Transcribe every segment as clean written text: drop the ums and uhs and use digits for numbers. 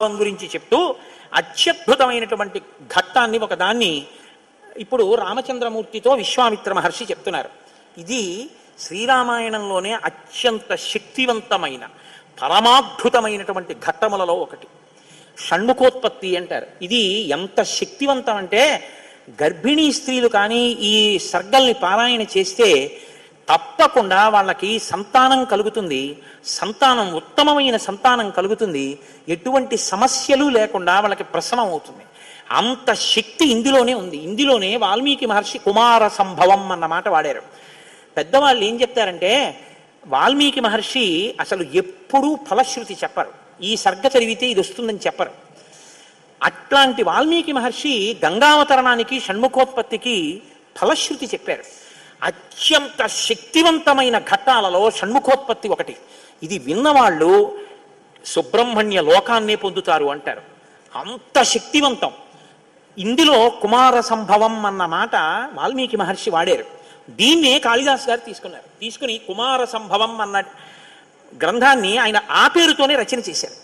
గురించి చెప్తూ అత్యద్భుతమైనటువంటి ఘట్టాన్ని ఒకదాన్ని ఇప్పుడు రామచంద్రమూర్తితో విశ్వామిత్ర మహర్షి చెప్తున్నారు. ఇది శ్రీరామాయణంలోనే అత్యంత శక్తివంతమైన పరమాద్భుతమైనటువంటి ఘట్టములలో ఒకటి. షణ్ముఖోత్పత్తి అంటారు. ఇది ఎంత శక్తివంతం అంటే గర్భిణీ స్త్రీలు కానీ ఈ సర్గల్ని పారాయణ చేస్తే తప్పకుండా వాళ్ళకి సంతానం కలుగుతుంది. సంతానం ఉత్తమమైన సంతానం కలుగుతుంది. ఎటువంటి సమస్యలు లేకుండా వాళ్ళకి ప్రసవం అవుతుంది. అంత శక్తి ఇందులోనే ఉంది. ఇందులోనే వాల్మీకి మహర్షి కుమార సంభవం అన్నమాట వాడారు. పెద్దవాళ్ళు ఏం చెప్తారంటే వాల్మీకి మహర్షి అసలు ఎప్పుడూ ఫలశ్రుతి చెప్పరు. ఈ సర్గ చదివితే ఇది వస్తుందని చెప్పరు. అట్లాంటి వాల్మీకి మహర్షి గంగావతరణానికి షణ్ముఖోత్పత్తికి ఫలశ్రుతి చెప్పారు. అత్యంత శక్తివంతమైన ఘట్టాలలో షణ్ముఖోత్పత్తి ఒకటి. ఇది విన్నవాళ్ళు సుబ్రహ్మణ్య లోకాన్నే పొందుతారు అంటారు. అంత శక్తివంతం. ఇందులో కుమార సంభవం అన్న మాట వాల్మీకి మహర్షి వాడారు. దీన్నే కాళిదాస్ గారు తీసుకున్నారు. తీసుకుని కుమార సంభవం అన్న గ్రంథాన్ని ఆయన ఆ పేరుతోనే రచన చేశారు.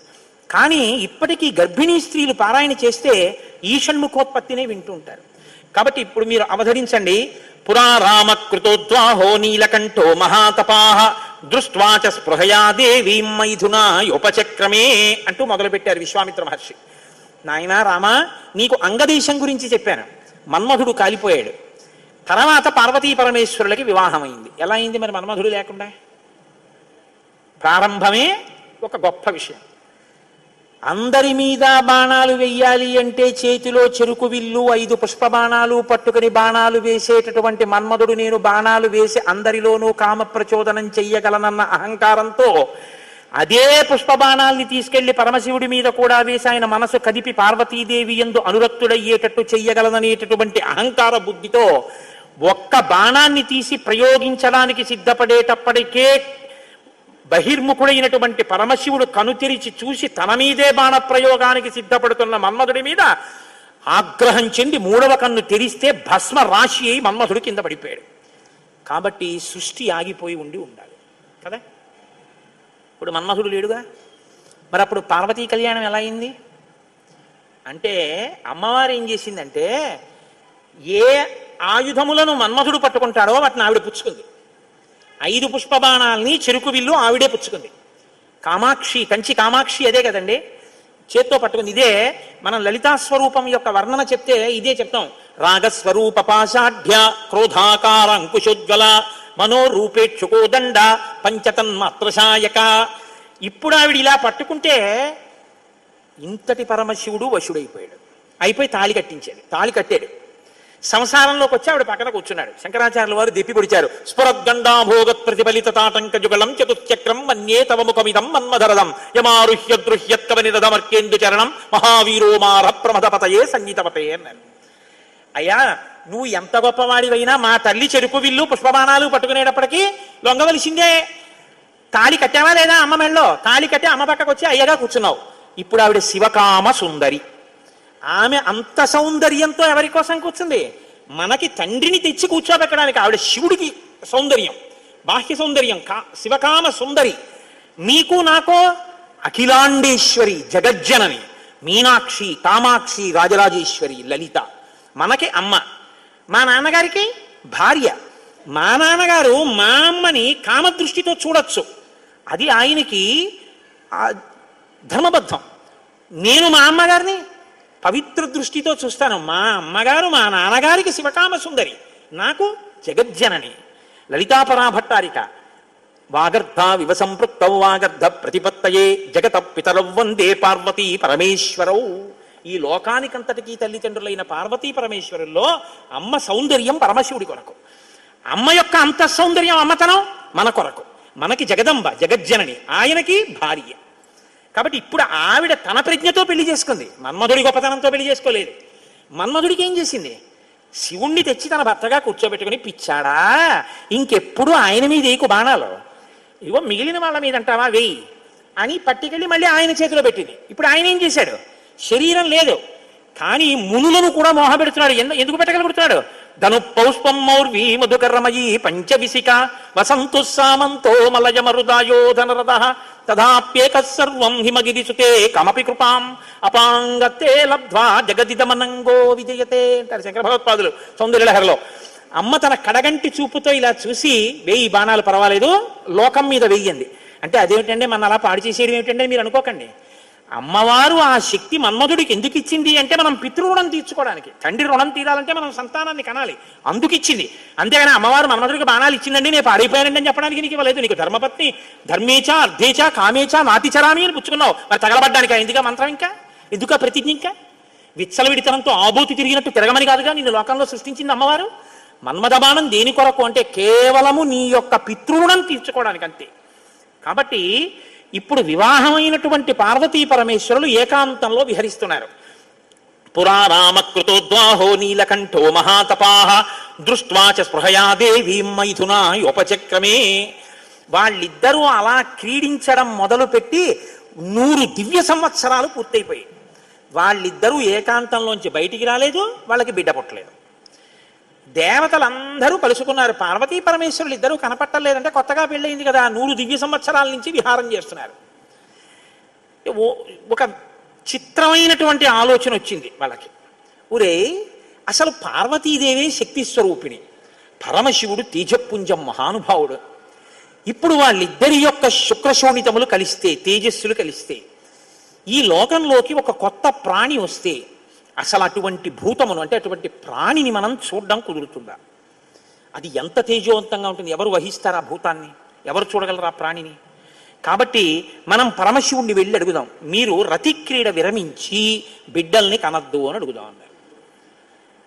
కానీ ఇప్పటికీ గర్భిణీ స్త్రీలు పారాయణ చేస్తే ఈ షణ్ముఖోత్పత్తినే వింటూ ఉంటారు. కాబట్టి ఇప్పుడు మీరు అవధరించండి. పురా రామకృతోద్వాహో నీలకంఠో మహాతపాః దృష్ట్వాచ స్పృహయా దేవీం మైథునా ఉపచక్రమే అంటూ మొదలుపెట్టారు విశ్వామిత్ర మహర్షి. నాయనా రామా, నీకు అంగదేశం గురించి చెప్పాను. మన్మధుడు కాలిపోయాడు. తర్వాత పార్వతీ పరమేశ్వరులకి వివాహమైంది. ఎలా అయింది మరి మన్మధుడు లేకుండా? ప్రారంభమే ఒక గొప్ప విషయం. అందరి మీద బాణాలు వెయ్యాలి అంటే చేతిలో చెరుకు విల్లు 5 పుష్ప బాణాలు పట్టుకుని బాణాలు వేసేటటువంటి మన్మధుడు నేను బాణాలు వేసి అందరిలోనూ కామ ప్రచోదనం చెయ్యగలనన్న అహంకారంతో అదే పుష్ప బాణాల్ని తీసుకెళ్లి పరమశివుడి మీద కూడా వేసి ఆయన మనసు కదిపి పార్వతీదేవి యందు అనురక్తుడయ్యేటట్టు చెయ్యగలననేటటువంటి అహంకార బుద్ధితో ఒక్క బాణాన్ని తీసి ప్రయోగించడానికి సిద్ధపడేటప్పటికే బహిర్ముఖుడైనటువంటి పరమశివుడు కనుతెరిచి చూసి తన మీదే బాణ ప్రయోగానికి సిద్ధపడుతున్న మన్మధుడి మీద ఆగ్రహం చెంది 3వ కన్ను తెరిస్తే భస్మ రాశి అయి మన్మధుడు కింద పడిపోయాడు. కాబట్టి సృష్టి ఆగిపోయి ఉండాలి కదా. ఇప్పుడు మన్మధుడు లేడుగా. మరి అప్పుడు పార్వతీ కళ్యాణం ఎలా అయింది అంటే అమ్మవారు ఏం చేసిందంటే ఏ ఆయుధములను మన్మధుడు పట్టుకుంటాడో వాటిని ఆవిడ పుచ్చుకుంది. 5 పుష్ప బాణాలని చెరుకు విల్లు ఆవిడే పుచ్చుకుంది. కామాక్షి, కంచి కామాక్షి అదే కదండి, చేత్తో పట్టుకుంది. ఇదే మనం లలితాస్వరూపం యొక్క వర్ణన చెప్తే ఇదే చెప్తాం. రాగస్వరూప పాషాఢ్య క్రోధాకార అంకుశోజ్వల మనోరూపేక్షుకోదండ పంచతన్మాత్రశాయక. ఇప్పుడు ఆవిడ ఇలా పట్టుకుంటే ఇంతటి పరమశివుడు వశుడైపోయాడు. అయిపోయి తాళి కట్టించాడు. తాళి కట్టాడు. సంసారంలోకి వచ్చి ఆవిడ పక్కన కూర్చున్నాడు. శంకరాచార్యుల వారు దెప్పి పొడిచారు. స్ఫురద్గండాభోగత్ ప్రతిఫలిత తాటంక జుగళం చతుశ్చక్రం మన్యే తవ ముఖమిదం మన్మధరదం యమారుహ్య దృహ్యత్కవ నిరదమర్కేందు చరణం మహావీరో మార ప్రమదపతయే సంగీతపతయే అన్నారు. అయ్యా, నువ్వు ఎంత గొప్పవాడివైనా మా తల్లి చెరుకు విల్లు పుష్పబాణాలు పట్టుకునేటప్పటికీ లొంగవలసిందే. తాళి కట్టావా లేదా అమ్మ మెళ్ళో? తాళి కట్టి అమ్మ పక్కకు వచ్చి అయ్యగా కూర్చున్నావు. ఇప్పుడు ఆవిడ శివకామ సుందరి. ఆమె అంత సౌందర్యంతో ఎవరి కోసం కూర్చుంది? మనకి తండ్రిని తెచ్చి కూర్చోబెట్టడానికి. ఆవిడ శివుడికి సౌందర్యం, బాహ్య సౌందర్యం, శివకామ సుందరి. మీకు నాకో అఖిలాండేశ్వరి, జగజ్జనని, మీనాక్షి, కామాక్షి, రాజరాజేశ్వరి, లలిత. మనకి అమ్మ. మా నాన్నగారికి భార్య. మా నాన్నగారు మా అమ్మని కామదృష్టితో చూడొచ్చు, అది ఆయనకి ధర్మబద్ధం. నేను మా అమ్మగారిని పవిత్ర దృష్టితో చూస్తాను. మా అమ్మగారు మా నాన్నగారికి శివకామ సుందరి, నాకు జగజ్జనని. లలితాపరాభట్టారిక. వాగర్ధ వివసంపృక్తౌ వాగర్ధ ప్రతిపత్తయే జగత పితరౌ వందే పార్వతీ పరమేశ్వరౌ. ఈ లోకానికంతటికీ తల్లిదండ్రులైన పార్వతీ పరమేశ్వరుల్లో అమ్మ సౌందర్యం పరమశివుడి కొరకు, అమ్మ యొక్క అంత సౌందర్యం అమ్మతనం మన కొరకు. మనకి జగదంబ, జగజ్జనని, ఆయనకి భార్య. కాబట్టి ఇప్పుడు ఆవిడ తన ప్రజ్ఞతో పెళ్లి చేసుకుంది, మన్మధుడి గొప్పతనంతో పెళ్లి చేసుకోలేదు. మన్మధుడికి ఏం చేసింది? శివుణ్ణి తెచ్చి తన భర్తగా కూర్చోబెట్టుకుని, పిచ్చాడా ఇంకెప్పుడు ఆయన మీద వేయకు బాణాలు, ఇగో మిగిలిన వాళ్ళ మీద అంటావా వేయి అని పట్టుకెళ్ళి మళ్ళీ ఆయన చేతిలో పెట్టింది. ఇప్పుడు ఆయన ఏం చేశాడు? శరీరం లేదు కానీ మునులను కూడా మోహపెడుతున్నాడు. ఎందుకు పెట్టగలుగుతున్నాడు? ధను పౌష్పం మౌర్వీ మధుకరమయీ పంచవిశిక వసంతు సామంతో మలయమరుదాయోధనరద తదాప్యేక సర్వం హిమగిరిసుతే కమపి కృపాం అపాంగతే లబ్ధ్వా జగదిదమనంగో విజయతే అంటారు శంకర భగవత్పాదులు సౌందర్యలహరిలో. అమ్మ తన కడగంటి చూపుతో ఇలా చూసి 1000 బాణాలు పర్వాలేదు, లోకం మీద వెయ్యండి అంటే అదేమిటంటే మన అలా పాడు చేసేయడం ఏమిటంటే మీరు అనుకోకండి. అమ్మవారు ఆ శక్తి మన్మధుడికి ఎందుకు ఇచ్చింది అంటే మనం పితృరుణం తీర్చుకోవడానికి. తండ్రి రుణం తీరాలంటే మనం సంతానాన్ని కనాలి, అందుకు ఇచ్చింది. అంతేగాని అమ్మవారు మన్మధుడికి బాణాలు ఇచ్చిందండి నేను పాడైపోయానండి అని చెప్పడానికి నీకు ఇవ్వలేదు. నీకు ధర్మపత్ని ధర్మేచ అర్ధేచ కామేచ నాతిచరామి అని పుచ్చుకున్నావు, మరి తగలబడ్డానికి ఎందుక మంత్రం, ఇంకా ఎందుక ప్రతిజ్ఞ, ఇంకా విచ్చలవిడితనంతో ఆబూతి తిరిగినట్టు తిరగమని కాదుగా నిన్ను లోకంలో సృష్టించింది అమ్మవారు. మన్మథబాణం దేని కొరకు అంటే కేవలము నీ యొక్క పితృరుణం తీర్చుకోవడానికి అంతే. కాబట్టి ఇప్పుడు వివాహమైనటువంటి పార్వతీ పరమేశ్వరులు ఏకాంతంలో విహరిస్తున్నారు. పురారామకృతోద్వాహో నీలకంఠో మహాతపాః దృష్ట్వా చ స్పృహయా దేవీం మైథునాయోపచక్రమే. వాళ్ళిద్దరూ అలా క్రీడించడం మొదలుపెట్టి 100 దివ్య సంవత్సరాలు పూర్తయిపోయాయి. వాళ్ళిద్దరూ ఏకాంతంలోంచి బయటికి రాలేదు, వాళ్ళకి బిడ్డ పుట్టలేదు. దేవతలందరూ కలుసుకున్నారు. పార్వతీ పరమేశ్వరులు ఇద్దరూ కనపట్టలేదంటే కొత్తగా పెళ్ళయింది కదా, 100 దివ్య సంవత్సరాల నుంచి విహారం చేస్తున్నారు. ఒక చిత్రమైనటువంటి ఆలోచన వచ్చింది వాళ్ళకి. ఒరే, అసలు పార్వతీదేవే శక్తి స్వరూపిణి, పరమశివుడు తేజపుంజం మహానుభావుడు. ఇప్పుడు వాళ్ళిద్దరి యొక్క శుక్రశోణితములు కలిస్తే, తేజస్సులు కలిస్తే, ఈ లోకంలోకి ఒక కొత్త ప్రాణి వస్తే అసలు అటువంటి భూతమును అంటే అటువంటి ప్రాణిని మనం చూడడం కుదురుతుందా? అది ఎంత తేజవంతంగా ఉంటుంది, ఎవరు వహిస్తారు ఆ భూతాన్ని, ఎవరు చూడగలరు ఆ ప్రాణిని? కాబట్టి మనం పరమశివుణ్ణి వెళ్ళి అడుగుదాం, మీరు రతిక్రీడ విరమించి బిడ్డల్ని కనద్దు అని అడుగుదాం అన్నారు.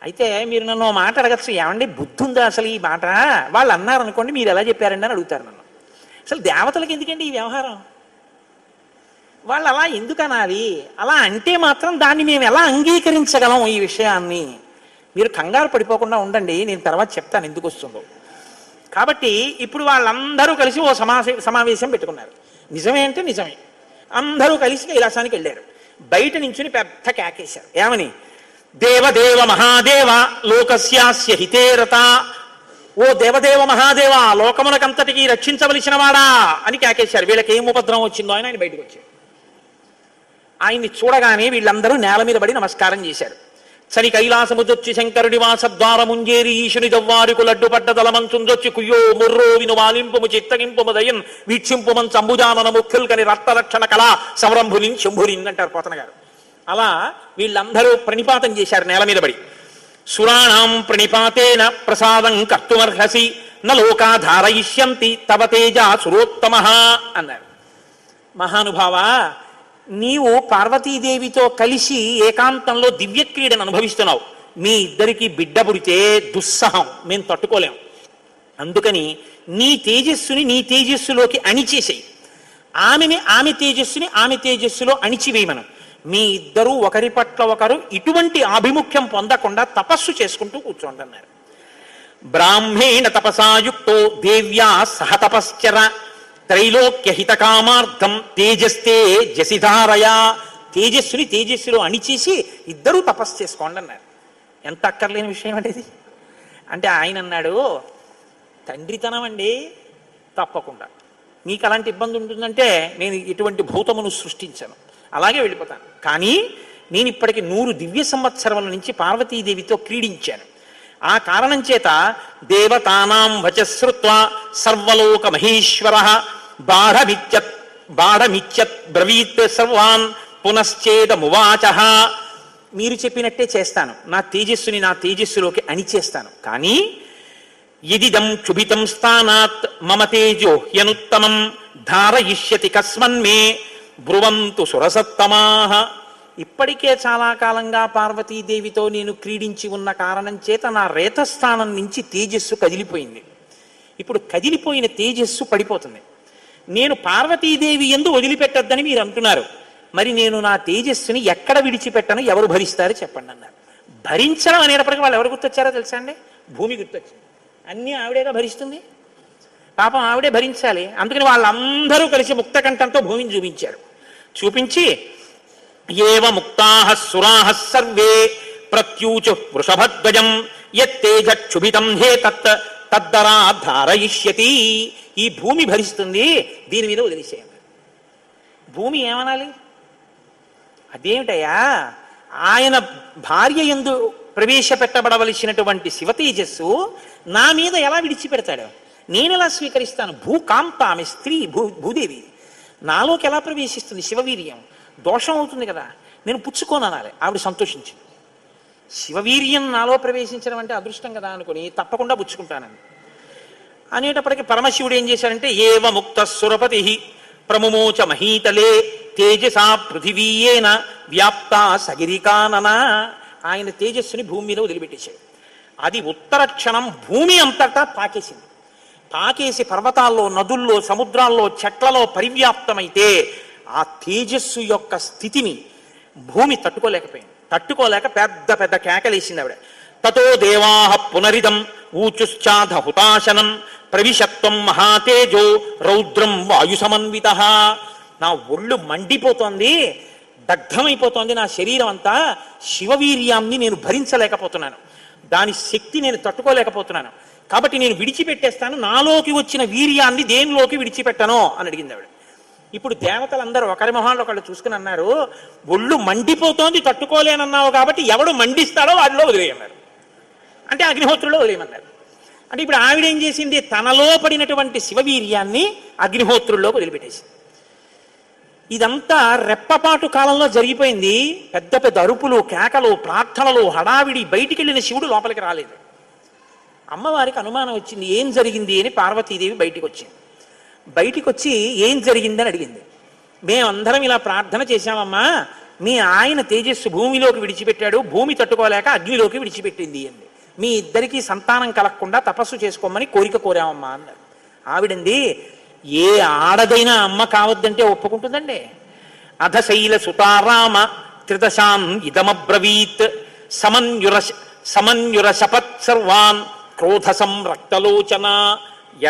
అయితే మీరు నన్ను మాట అడగచ్చు, ఏమండి బుద్ధి ఉందా అసలు ఈ మాట? వాళ్ళు అన్నారు అనుకోండి, మీరు ఎలా చెప్పారండి అని అడుగుతారు నన్ను. అసలు దేవతలకు ఎందుకండి ఈ వ్యవహారం? వాళ్ళు అలా ఎందుకు అనాలి? అలా అంటే మాత్రం దాన్ని మేము ఎలా అంగీకరించగలం ఈ విషయాన్ని? మీరు కంగారు పడిపోకుండా ఉండండి, నేను తర్వాత చెప్తాను ఎందుకు వస్తుందో. కాబట్టి ఇప్పుడు వాళ్ళందరూ కలిసి ఓ సమావేశం పెట్టుకున్నారు. నిజమే అంటే నిజమే, అందరూ కలిసి కైలాసానికి వెళ్ళారు. బయట నించుని పెద్ద కేకేశారు. ఏమని? దేవదేవ మహాదేవ లోకస్యాస్య హితేరత. ఓ దేవదేవ మహాదేవ, లోకమునకంతటికి రక్షించవలసిన వాడా అని కేకేశారు. వీళ్ళకి ఏం ఉపద్రవం వచ్చిందో ఆయన బయటకు వచ్చారు. ఆయన్ని చూడగానే వీళ్ళందరూ నేల మీద పడి నమస్కారం చేశారు. చని కైలాసముదొచ్చి శంకరుడి వాసద్వారముంజేరి ఈశుని దవ్వారుకు లడ్డు పడ్డ దళమంచుందొచ్చి కుయ్యో ముర్రో విను వాలింపుము చిత్తగింపుము దయన్ వీక్షింపుమన్ సంబుజానన ముఖ్యుల్కని రక్తరక్షణ కళా సంరంభులిన్ శంభులిన్ అంటారు పోతన గారు. అలా వీళ్ళందరూ ప్రణిపాతం చేశారు నేల మీద పడి. సురాణం ప్రణిపాతేన ప్రసాదం కర్తుమర్హసి న లోకా ధారయిష్యంతి తవ తేజ సురోత్తమ అన్నారు. మహానుభావ, నీవు పార్వతీదేవితో కలిసి ఏకాంతంలో దివ్యక్రీడను అనుభవిస్తున్నావు. మీ ఇద్దరికి బిడ్డ పుడితే దుస్సహం, మేము తట్టుకోలేం. అందుకని నీ తేజస్సుని నీ తేజస్సులోకి అణిచేసేయి, ఆమె తేజస్సుని ఆమె తేజస్సులో అణిచివేయమను. మీ ఇద్దరూ ఒకరి పట్ల ఒకరు ఇటువంటి ఆభిముఖ్యం పొందకుండా తపస్సు చేసుకుంటూ కూర్చోండి అన్నారు. బ్రాహ్మేణ తపసాయుక్తో దేవ్యా సహ తపశ్చర త్రైలోక్య హితకామార్థం తేజస్తే జసిధారయా. తేజస్సుని తేజస్సులో అణిచేసి ఇద్దరూ తపస్సు చేసుకోండి అన్నారు. ఎంత అక్కర్లేని విషయం అనేది. అంటే ఆయన అన్నాడు, తండ్రితనం అండి, తప్పకుండా మీకు అలాంటి ఇబ్బంది ఉంటుందంటే నేను ఇటువంటి భూతమును సృష్టించాను, అలాగే వెళ్ళిపోతాను. కానీ నేను ఇప్పటికి 100 దివ్య సంవత్సరముల నుంచి పార్వతీదేవితో క్రీడించాను. ఆ కారణం చేత దేవతానాం వచశ్రుత్వా సర్వలోక మహేశ్వర బాఢమిత్యత్ బ్రవీత్ సర్వాన్ పునశ్చేదమువాచ. మీరు చెప్పినట్టే చేస్తాను, నా తేజస్సుని నా తేజస్సులోకి అణిచేస్తాను. కానీ యదిదం క్షుభితం స్థానాత్ మమ తేజో హ్యనుత్తమం ధారయిష్యతి కస్మన్మే బ్రువంతు సురసత్తమాః. ఇప్పటికే చాలా కాలంగా పార్వతీదేవితో నేను క్రీడించి ఉన్న కారణం చేత నా రేతస్థానం నుంచి తేజస్సు కదిలిపోయింది. ఇప్పుడు కదిలిపోయిన తేజస్సు పడిపోతుంది. నేను పార్వతీదేవి యందు వదిలిపెట్టద్దని మీరు అంటున్నారు, మరి నేను నా తేజస్సుని ఎక్కడ విడిచిపెట్టను, ఎవరు భరిస్తారు చెప్పండి అన్నారు. భరించడం అనేటప్పటికీ వాళ్ళు ఎవరు గుర్తొచ్చారో తెలుసా అండి? భూమి గుర్తొచ్చింది. అన్నీ ఆవిడేగా భరిస్తుంది, పాపం ఆవిడే భరించాలి. అందుకని వాళ్ళందరూ కలిసి ముక్తకంఠంతో భూమిని చూపించారు. చూపించి ఏవ ముక్తాః సురాః సర్వే ప్రత్యూచు వృషభధ్వజం యత్తేజక్షుభితం హే తద్దరా ధారయిష్యతి. ఈ భూమి భరిస్తుంది, దీని మీద వదిలేసేయండి. భూమి ఏమనాలి? అదేమిటయ్యా, ఆయన భార్య యందు ప్రవేశపెట్టబడవలసినటువంటి శివతేజస్సు నా మీద ఎలా విడిచిపెడతాడు? నేను ఎలా స్వీకరిస్తాను? భూకాంత, ఆమె స్త్రీ, భూదేవి నాలోకి ఎలా ప్రవేశిస్తుంది? శివవీర్యం దోషం అవుతుంది కదా, నేను పుచ్చుకోననాలి. ఆవిడ సంతోషించింది. శివవీర్యం నాలో ప్రవేశించడం అంటే అదృష్టం కదా అనుకుని తప్పకుండా పుచ్చుకుంటానని అనేటప్పటికీ పరమశివుడు ఏం చేశాడంటే, ఏవ ముక్త సురపతి ప్రముమోచ మహీతలే తేజసా పృథివీయేన వ్యాప్త సగిరికానన. ఆయన తేజస్సుని భూమి మీద వదిలిపెట్టేశాడు. అది ఉత్తర క్షణం భూమి అంతటా పాకేసింది. పాకేసి పర్వతాల్లో, నదుల్లో, సముద్రాల్లో, చెట్లలో పరివ్యాప్తమైతే ఆ తేజస్సు యొక్క స్థితిని భూమి తట్టుకోలేకపోయింది. తట్టుకోలేక పెద్ద పెద్ద కేకలేసింది ఆవిడ. తతో దేవాహ పునరిదం ఊచుశ్చాధ హుతాశనం ప్రవిశత్వం మహాతేజో రౌద్రం వాయు సమన్విత. నా ఒళ్ళు మండిపోతోంది, దగ్ధమైపోతోంది నా శరీరం అంతా. శివవీర్యాన్ని నేను భరించలేకపోతున్నాను, దాని శక్తి నేను తట్టుకోలేకపోతున్నాను. కాబట్టి నేను విడిచిపెట్టేస్తాను. నాలోకి వచ్చిన వీర్యాన్ని దేనిలోకి విడిచిపెట్టను అని అడిగింది ఆవిడ. ఇప్పుడు దేవతలందరూ ఒకరి మొహాల్లో ఒకళ్ళు చూసుకుని అన్నారు, ఒళ్ళు మండిపోతోంది తట్టుకోలేనన్నావు కాబట్టి ఎవడు మండిస్తాడో వాడిలో వదిలేయన్నారు. అంటే అగ్నిహోత్రులో వదిలేయమన్నారు. అంటే ఇప్పుడు ఆవిడేం చేసింది? తనలో పడినటువంటి శివవీర్యాన్ని అగ్నిహోత్రుల్లోకి వదిలిపెట్టేసింది. ఇదంతా రెప్పపాటు కాలంలో జరిగిపోయింది. పెద్ద పెద్ద అరుపులు, కేకలు, ప్రార్థనలు, హడావిడి. బయటికి వెళ్ళిన శివుడు లోపలికి రాలేదు. అమ్మవారికి అనుమానం వచ్చింది, ఏం జరిగింది అని. పార్వతీదేవి బయటికి వచ్చింది. బయటికి వచ్చి ఏం జరిగిందని అడిగింది. మేమందరం ఇలా ప్రార్థన చేశామమ్మా, మీ ఆయన తేజస్సు భూమిలోకి విడిచిపెట్టాడు, భూమి తట్టుకోలేక అగ్నిలోకి విడిచిపెట్టింది అంది. మీ ఇద్దరికీ సంతానం కలగకుండా తపస్సు చేసుకోమని కోరిక కోరామమ్మా అన్నారు. ఆవిడంది, ఏ ఆడదైనా అమ్మ కావద్దంటే ఒప్పుకుంటుందండి. అధశైల సుతారామ త్రిదశాం ఇదమబ్రవీత్ సమన్యుర శపత్ సర్వాన్ క్రోధ సంరక్తలోచన.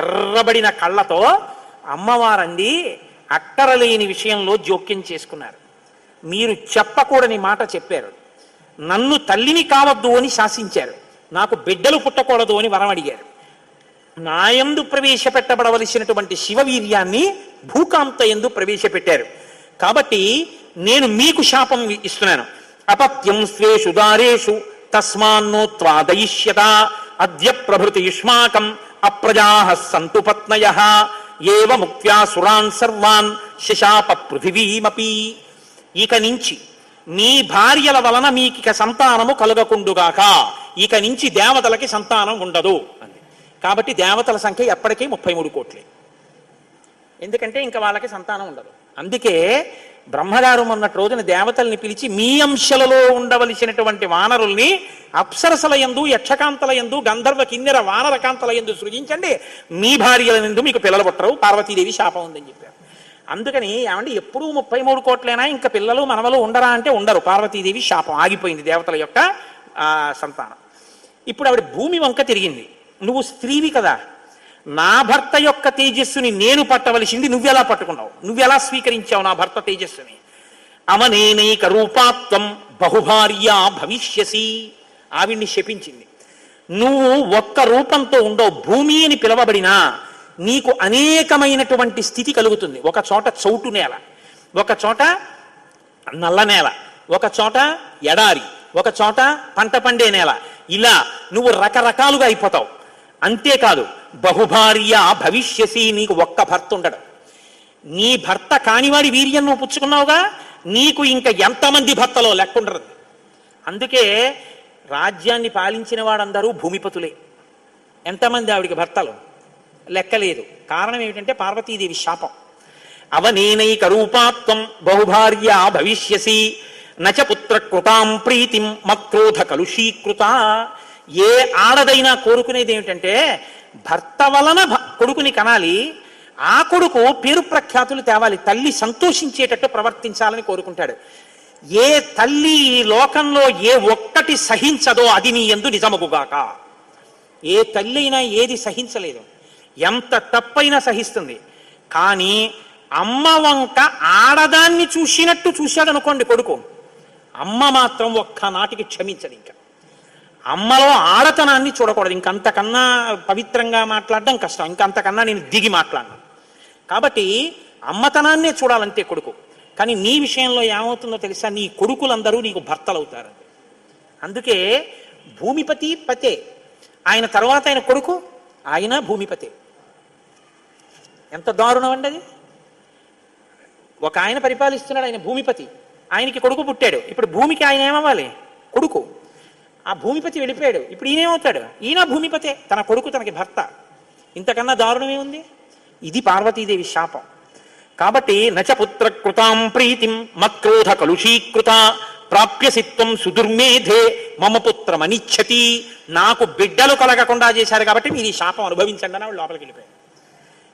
ఎర్రబడిన కళ్ళతో అమ్మవారండి అక్కరలేని విషయంలో జోక్యం చేసుకున్నారు. మీరు చెప్పకూడని మాట చెప్పారు. నన్ను తల్లిని కావద్దు అని శాసించారు. నాకు బిడ్డలు పుట్టకూడదు అని వరం అడిగారు. నాయందు ప్రవేశపెట్టబడవలసినటువంటి శివవీర్యాన్ని భూకాంత యందు ప్రవేశపెట్టారు. కాబట్టి నేను మీకు శాపం ఇస్తున్నాను. అపత్యం స్వేషు దారేషు తస్మాన్నోత్వాదయిష్యత అద్య ప్రభృతి యుష్మాకం అప్రజాః సంతు పత్నయః ఏవ ముక్త్యా సురాన్ సర్వాన్ శశాప పృథివీమపి. ఇక నుంచి మీ భార్యల వలన మీకిక సంతానము కలుగకుండుగాక. ఇక నుంచి దేవతలకి సంతానం ఉండదు అంది. కాబట్టి దేవతల సంఖ్య ఎప్పటికీ 33 కోట్లే. ఎందుకంటే ఇంకా వాళ్ళకి సంతానం ఉండదు. అందుకే బ్రహ్మగారు మొన్నటి రోజున దేవతల్ని పిలిచి, మీ అంశలలో ఉండవలసినటువంటి వానరుల్ని అప్సరసల యందు, యక్షకాంతల యందు, గంధర్వ కిన్నెర వానరకాంతల యందు సృజించండి, మీ భార్యల యందు మీకు పిల్లలు పుట్టరు, పార్వతీదేవి శాపం ఉందని చెప్పారు. అందుకని ఏమంటే ఎప్పుడూ 33 కోట్లైనా ఇంకా పిల్లలు మనవలు ఉండరా అంటే ఉండరు. పార్వతీదేవి శాపం ఆగిపోయింది దేవతల యొక్క సంతానం. ఇప్పుడు ఆవిడ భూమి వంక తిరిగింది. నువ్వు స్త్రీవి కదా, నా భర్త యొక్క తేజస్సుని నేను పట్టవలసింది నువ్వెలా పట్టుకున్నావు? నువ్వెలా స్వీకరించావు నా భర్త తేజస్సుని? అవనేనైక రూపాత్వం బహుభార్యా భవిష్యసి. ఆవిడ్ని శపించింది. నువ్వు ఒక్క రూపంతో ఉండవు. భూమి అని పిలవబడినా నీకు అనేకమైనటువంటి స్థితి కలుగుతుంది. ఒక చోట చౌటు నేల, ఒక చోట నల్ల నేల, ఒక చోట ఎడారి, ఒక చోట పంట పండే నేల. ఇలా నువ్వు రకరకాలుగా అయిపోతావు. అంతేకాదు బహుభార్య భవిష్యసి. నీకు ఒక్క భర్త ఉండడు. నీ భర్త కానివాడి వీర్యం నువ్వు పుచ్చుకున్నావుగా, నీకు ఇంకా ఎంతమంది భర్తలో లెక్కుండరు. అందుకే రాజ్యాన్ని పాలించిన వాడందరూ భూమిపతులే. ఎంతమంది ఆవిడికి భర్తలు లెక్కలేదు. కారణం ఏమిటంటే పార్వతీదేవి శాపం. అవనేనైక రూపాత్వం బహుభార్య భవిష్యసి నచ పుత్ర కృతాం ప్రీతిం మక్రోధ కలుషీకృత. ఏ ఆడదైనా కోరుకునేది ఏమిటంటే భర్త వలన కొడుకుని కనాలి, ఆ కొడుకు పేరు ప్రఖ్యాతులు తేవాలి, తల్లి సంతోషించేటట్టు ప్రవర్తించాలని కోరుకుంటాడు. ఏ తల్లి ఈ లోకంలో ఏ ఒక్కటి సహించదో అది నీ యందు నిజమగుగాక. ఏ తల్లి అయినా ఏది సహించలేదు, ఎంత తప్పైనా సహిస్తుంది. కానీ అమ్మ వంక ఆడదాన్ని చూసినట్టు చూశాడు అనుకోండి కొడుకు, అమ్మ మాత్రం ఒక్కనాటికి క్షమించదు. ఇంకా అమ్మలో ఆడతనాన్ని చూడకూడదు. ఇంకంతకన్నా పవిత్రంగా మాట్లాడడం కష్టం, ఇంకంతకన్నా నేను దిగి మాట్లాడను. కాబట్టి అమ్మతనాన్నే చూడాలంతే కొడుకు. కానీ నీ విషయంలో ఏమవుతుందో తెలుసా, నీ కొడుకులందరూ నీకు భర్తలు అవుతారు. అందుకే భూమిపతి పతే, ఆయన తర్వాత ఆయన కొడుకు, ఆయన భూమిపతే. ఎంత దారుణం అండి అది. ఒక ఆయన పరిపాలిస్తున్నాడు, ఆయన భూమిపతి, ఆయనకి కొడుకు పుట్టాడు. ఇప్పుడు భూమికి ఆయన ఏమవ్వాలి? కొడుకు. ఆ భూమిపతి వెళ్ళిపోయాడు, ఇప్పుడు ఈయనేమవుతాడు? ఈయన భూమిపతే, తన కొడుకు తనకి భర్త. ఇంతకన్నా దారుణమే ఉంది? ఇది పార్వతీదేవి శాపం. కాబట్టి నచ పుత్ర కృతాం ప్రీతిం మక్రోధ కలుషీకృత ప్రాప్యసిత్వం సుదుర్మేధే మమ పుత్రమనిచ్చతి. నాకు బిడ్డలు కలగకుండా చేశారు కాబట్టి మీరు ఈ శాపం అనుభవించండి అని లోపలికి వెళ్ళిపోయారు.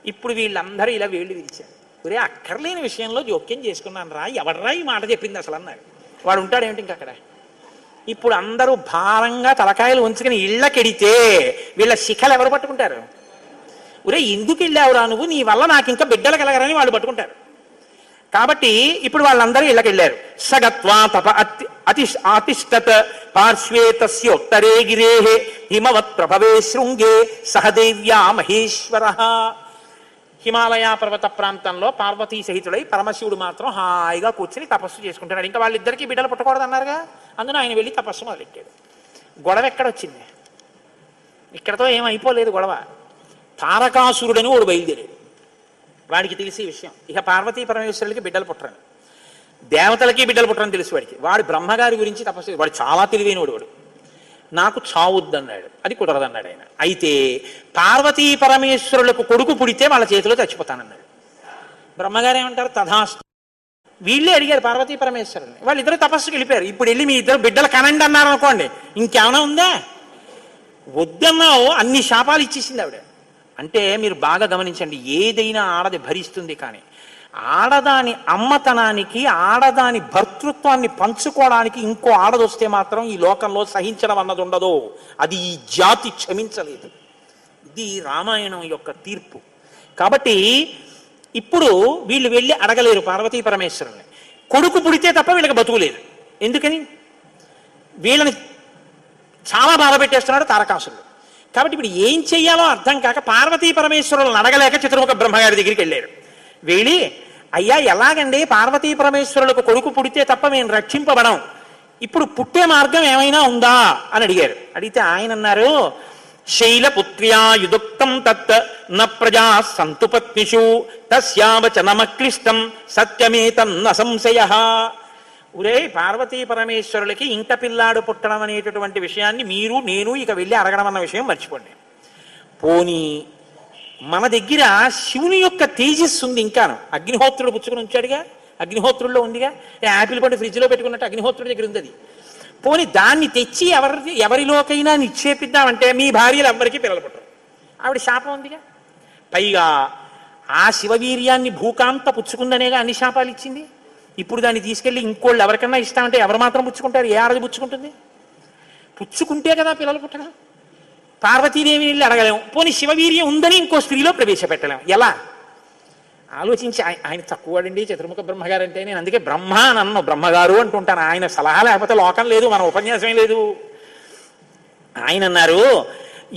ఇప్పుడు వీళ్ళందరూ ఇలా వేళ్ళు విరిచారు. ఒరే అక్కర్లేని విషయంలో జోక్యం చేసుకున్నాను రా, ఎవడరా ఈ మాట చెప్పింది అసలు అన్నాడు. వాడు ఉంటాడేమిటి ఇంక అక్కడ. ఇప్పుడు అందరూ భారంగా తలకాయలు ఉంచుకుని ఇళ్ళకెడితే వీళ్ళ శిఖలు ఎవరు పట్టుకుంటారు? ఒరే ఎందుకు వెళ్ళావురా నువ్వు, నీ వల్ల నాకు ఇంకా బిడ్డలు కలగరని వాళ్ళు పట్టుకుంటారు. కాబట్టి ఇప్పుడు వాళ్ళందరూ ఇళ్ళకెళ్ళారు. సగత్వా తప అతిష్టత్ పార్శ్వే తస్యోత్తరే గిరేహే హిమవత్ ప్రభవే శృంగే సహదేవ్యా మహేశ్వర. హిమాలయ పర్వత ప్రాంతంలో పార్వతీ సహితుడై పరమశివుడు మాత్రం హాయిగా కూర్చుని తపస్సు చేసుకుంటున్నాడు. ఇంకా వాళ్ళిద్దరికీ బిడ్డలు పుట్టకూడదు అన్నారుగా, అందులో ఆయన వెళ్ళి తపస్సు మొదలెట్టాడు. గొడవ ఎక్కడొచ్చింది? ఇక్కడతో ఏమైపోలేదు గొడవ. తారకాసురుడని వాడు బయలుదేరాడు. వాడికి తెలిసి విషయం, ఇక పార్వతీ పరమేశ్వరులకి బిడ్డలు పుట్టరని, దేవతలకి బిడ్డలు పుట్టరని తెలుసు వాడికి. వాడు బ్రహ్మగారి గురించి తపస్సు, వాడు చాలా తెలివైనవాడు. వాడు నాకు చావుద్దన్నాడు, అది కుదరదన్నాడు ఆయన. అయితే పార్వతీ పరమేశ్వరులకు కొడుకు పుడితే వాళ్ళ చేతిలో చచ్చిపోతానన్నాడు. బ్రహ్మగారు ఏమంటారు? తథాస్తు. వీళ్ళే అడిగారు పార్వతీ పరమేశ్వరుని, వాళ్ళిద్దరు తపస్సుకి వెళ్ళిపోయారు. ఇప్పుడు వెళ్ళి మీ ఇద్దరు బిడ్డలు కనండి అన్నారు అనుకోండి, ఇంకేమైనా ఉందా? వద్దన్నావు, అన్ని శాపాలు ఇచ్చేసింది ఆవిడ. అంటే మీరు బాగా గమనించండి, ఏదైనా ఆడది భరిస్తుంది, కానీ ఆడదాని అమ్మతనానికి, ఆడదాని భర్తృత్వాన్ని పంచుకోవడానికి ఇంకో ఆడదొస్తే మాత్రం ఈ లోకంలో సహించడం అన్నది ఉండదు. అది ఈ జాతి క్షమించలేదు. ఇది రామాయణం యొక్క తీర్పు. కాబట్టి ఇప్పుడు వీళ్ళు వెళ్ళి అడగలేరు పార్వతీ పరమేశ్వరుని. కొడుకు పుడితే తప్ప వీళ్ళకి బతుకులేదు. ఎందుకని? వీళ్ళని చాలా బాధ పెట్టేస్తున్నాడు తారకాసురుడు. కాబట్టి ఇప్పుడు ఏం చెయ్యాలో అర్థం కాక పార్వతీ పరమేశ్వరులను అడగలేక చతుర్ముఖ బ్రహ్మగారి దగ్గరికి వెళ్ళారు. వెళ్ళి, అయ్యా ఎలాగండి పార్వతీ పరమేశ్వరులకు కొడుకు పుడితే తప్ప మేము రక్షింపబడం, ఇప్పుడు పుట్టే మార్గం ఏమైనా ఉందా అని అడిగారు. అడిగితే ఆయన అన్నారు, శైలపుత్ర్యా యుదుక్తం తత్ న ప్రజా సంతు పత్నిషు తస్యావచనమక్లిష్టం సత్యమేతన్న సంశయ. ఒరే పార్వతీ పరమేశ్వరులకి ఇంట పిల్లాడు పుట్టడం అనేటటువంటి విషయాన్ని మీరు నేను ఇక వెళ్ళి అడగడం అన్న విషయం మర్చిపోండి. పోనీ మన దగ్గర శివుని యొక్క తేజస్సు ఉంది. ఇంకాను అగ్నిహోత్రుడు పుచ్చుకుని ఉంచాడుగా, అగ్నిహోత్రుల్లో ఉందిగా, యాపిల్ పండు ఫ్రిడ్జ్లో పెట్టుకున్నట్టు అగ్నిహోత్రుడి దగ్గర ఉంది అది. పోనీ దాన్ని తెచ్చి ఎవరిలోకైనా నిక్షేపిద్దామంటే మీ భార్యలు ఎవ్వరికీ పిల్లలు పుట్టరు, ఆవిడ శాపం ఉందిగా. పైగా ఆ శివవీర్యాన్ని భూకాంత పుచ్చుకుందనేగా అన్ని శాపాలు ఇచ్చింది. ఇప్పుడు దాన్ని తీసుకెళ్ళి ఇంకోళ్ళు ఎవరికన్నా ఇస్తామంటే ఎవరు మాత్రం పుచ్చుకుంటారు? ఏ ఆడది పుచ్చుకుంటుంది? పుచ్చుకుంటే కదా పిల్లలు పుట్టడం. పార్వతీదేవిని వెళ్ళి అడగలేము, పోనీ శివవీర్యం ఉందని ఇంకో స్త్రీలో ప్రవేశపెట్టలేము. ఎలా ఆలోచించి, ఆయన తక్కువడండి చతుర్ముఖ బ్రహ్మగారు అంటే. నేను అందుకే బ్రహ్మ నన్ను బ్రహ్మగారు అంటుంటాను. ఆయన సలహా లేకపోతే లోకం లేదు, మన ఉపన్యాసమే లేదు. ఆయన అన్నారు,